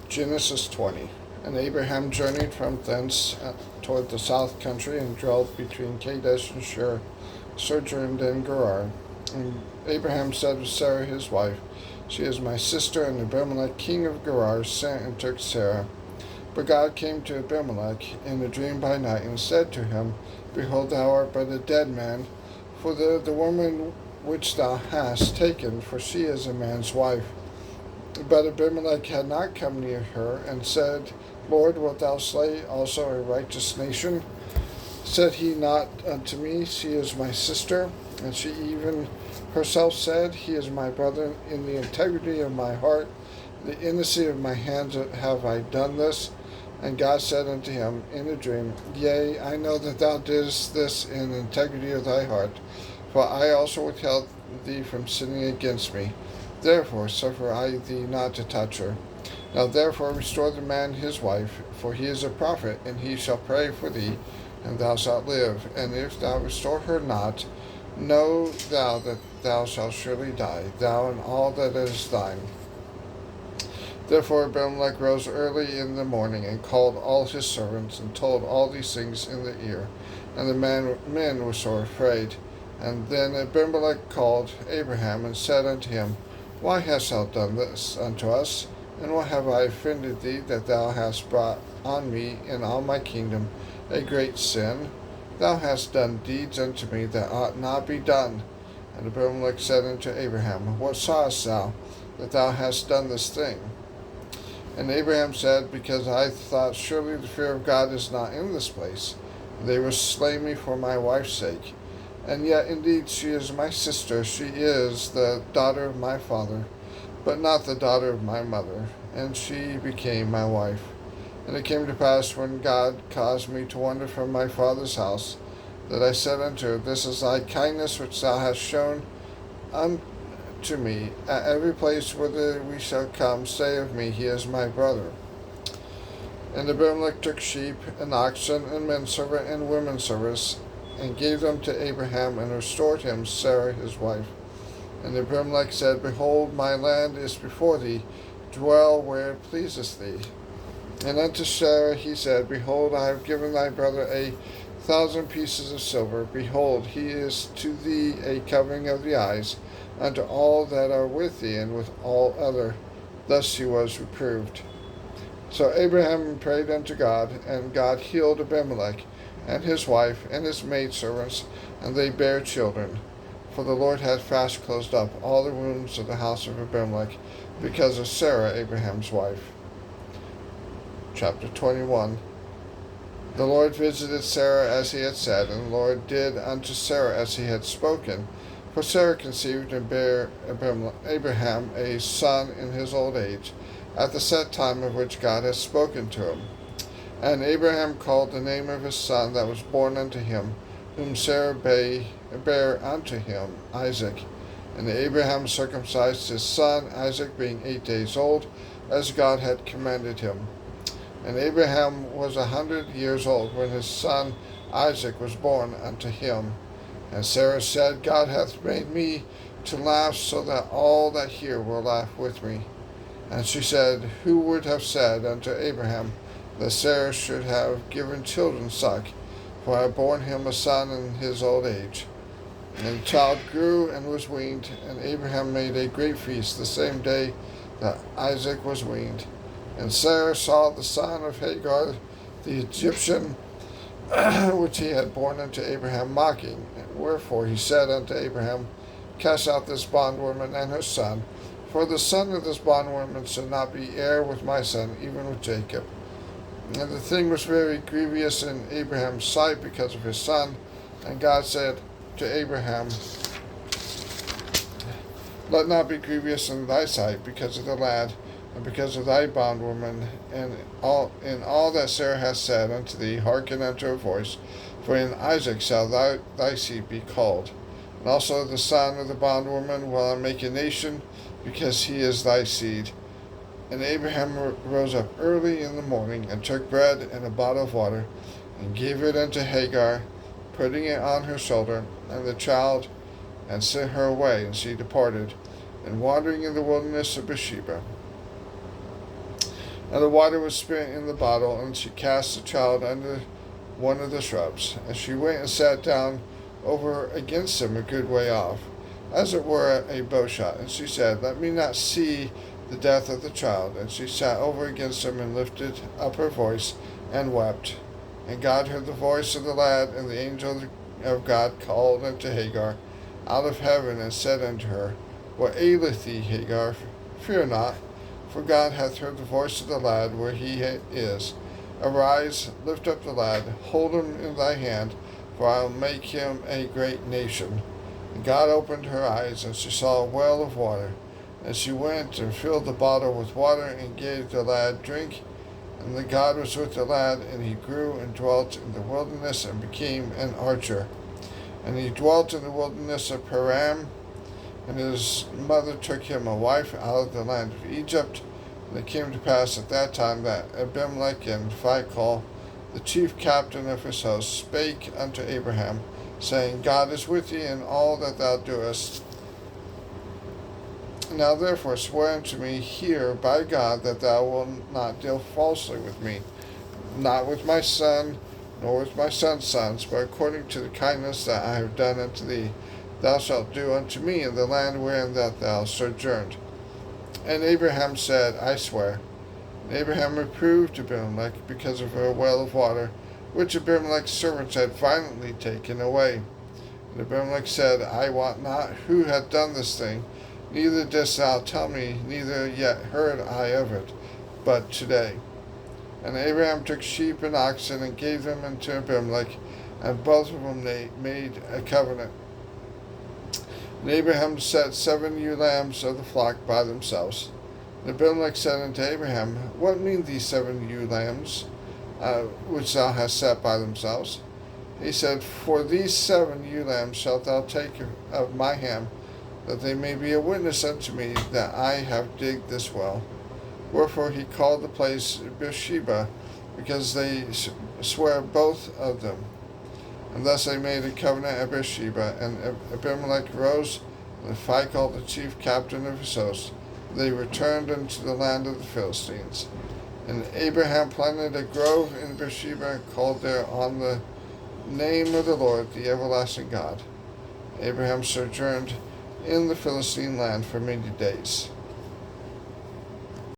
Genesis 20. And Abraham journeyed from thence toward the south country, and dwelt between Kadesh and Shur, sojourned in Gerar. And Abraham said to Sarah his wife, She is my sister. And Abimelech king of Gerar sent and took Sarah. But God came to Abimelech in a dream by night, and said to him, Behold, thou art but a dead man, for the woman which thou hast taken, for she is a man's wife. But Abimelech had not come near her, and said, Lord, wilt thou slay also a righteous nation? Said he not unto me, She is my sister? And she even herself said, He is my brother. In the integrity of my heart, the innocency of my hands have I done this. And God said unto him in a dream, Yea, I know that thou didst this in integrity of thy heart, for I also withheld thee from sinning against me. Therefore suffer I thee not to touch her. Now therefore restore the man his wife, for he is a prophet, and he shall pray for thee, and thou shalt live. And if thou restore her not, know thou that thou shalt surely die, thou and all that is thine. Therefore Abimelech rose early in the morning, and called all his servants, and told all these things in their ear. And the men were sore afraid. And then Abimelech called Abraham, and said unto him, Why hast thou done this unto us? And what have I offended thee, that thou hast brought on me and all my kingdom a great sin? Thou hast done deeds unto me that ought not be done. And Abimelech said unto Abraham, What sawest thou, that thou hast done this thing? And Abraham said, Because I thought, Surely the fear of God is not in this place. They will slay me for my wife's sake. And yet indeed she is my sister, she is the daughter of my father, but not the daughter of my mother, and she became my wife. And it came to pass, when God caused me to wander from my father's house, that I said unto her, This is thy kindness which thou hast shown unto me. At every place whither we shall come, say of me, He is my brother. And Abimelech took sheep and oxen and menservant and womenservants, and gave them to Abraham, and restored him Sarah his wife. And Abimelech said, Behold, my land is before thee, dwell where it pleaseth thee. And unto Sarah he said, Behold, I have given thy brother 1,000 pieces of silver. Behold, he is to thee a covering of the eyes, unto all that are with thee, and with all other. Thus he was reproved. So Abraham prayed unto God, and God healed Abimelech, and his wife, and his maidservants, and they bare children. For the Lord had fast closed up all the wounds of the house of Abimelech, because of Sarah Abraham's wife. Chapter 21. The Lord visited Sarah as he had said, and the Lord did unto Sarah as he had spoken. For Sarah conceived and bare Abraham a son in his old age, at the set time of which God had spoken to him. And Abraham called the name of his son that was born unto him, whom Sarah bare unto him, Isaac. And Abraham circumcised his son Isaac, being 8 days old, as God had commanded him. And Abraham was 100 years old when his son Isaac was born unto him. And Sarah said, God hath made me to laugh, so that all that hear will laugh with me. And she said, Who would have said unto Abraham, that Sarah should have given children suck? For I have borne him a son in his old age. And the child grew and was weaned, and Abraham made a great feast the same day that Isaac was weaned. And Sarah saw the son of Hagar, the Egyptian, which he had borne unto Abraham, mocking. Wherefore he said unto Abraham, Cast out this bondwoman and her son, for the son of this bondwoman shall not be heir with my son, even with Jacob. And the thing was very grievous in Abraham's sight because of his son. And God said to Abraham, Let not be grievous in thy sight because of the lad, and because of thy bondwoman, and in all that Sarah hath said unto thee, hearken unto her voice. For in Isaac shall thy seed be called. And also the son of the bondwoman will I make a nation, because he is thy seed. And Abraham rose up early in the morning, and took bread and a bottle of water, and gave it unto Hagar, putting it on her shoulder, and the child, and sent her away, and she departed, and wandering in the wilderness of Beersheba. And the water was spilt in the bottle, and she cast the child under one of the shrubs. And she went and sat down over against him a good way off, as it were a bowshot. And she said, Let me not see the death of the child. And she sat over against him and lifted up her voice and wept. And God heard the voice of the lad, and the angel of God called unto Hagar out of heaven and said unto her, What aileth thee, Hagar? Fear not, for God hath heard the voice of the lad where he is. Arise, lift up the lad, hold him in thy hand, for I will make him a great nation. And God opened her eyes, and she saw a well of water. And she went and filled the bottle with water, and gave the lad drink. And the God was with the lad, and he grew and dwelt in the wilderness, and became an archer. And he dwelt in the wilderness of Paran, and his mother took him a wife out of the land of Egypt. And it came to pass at that time that Abimelech and Phicol, the chief captain of his host, spake unto Abraham, saying, God is with thee in all that thou doest. Now therefore swear unto me here by God that thou wilt not deal falsely with me, not with my son, nor with my son's sons, but according to the kindness that I have done unto thee, thou shalt do unto me in the land wherein that thou sojourned. And Abraham said, I swear. And Abraham reproved Abimelech because of a well of water, which Abimelech's servants had violently taken away. And Abimelech said, I wot not who hath done this thing, neither didst thou tell me, neither yet heard I of it, but today. And Abraham took sheep and oxen, and gave them unto Abimelech, and both of them made a covenant. And Abraham set 7 ewe lambs of the flock by themselves. And Abimelech said unto Abraham, What mean these 7 ewe lambs, which thou hast set by themselves? He said, For these 7 ewe lambs shalt thou take of my hand, that they may be a witness unto me that I have digged this well. Wherefore he called the place Beersheba, because they swear both of them. And thus they made a covenant at Beersheba. And Abimelech rose, and Phicol, the chief captain of his host. They returned unto the land of the Philistines. And Abraham planted a grove in Beersheba, and called there on the name of the Lord, the everlasting God. Abraham sojourned in the Philistine land for many days.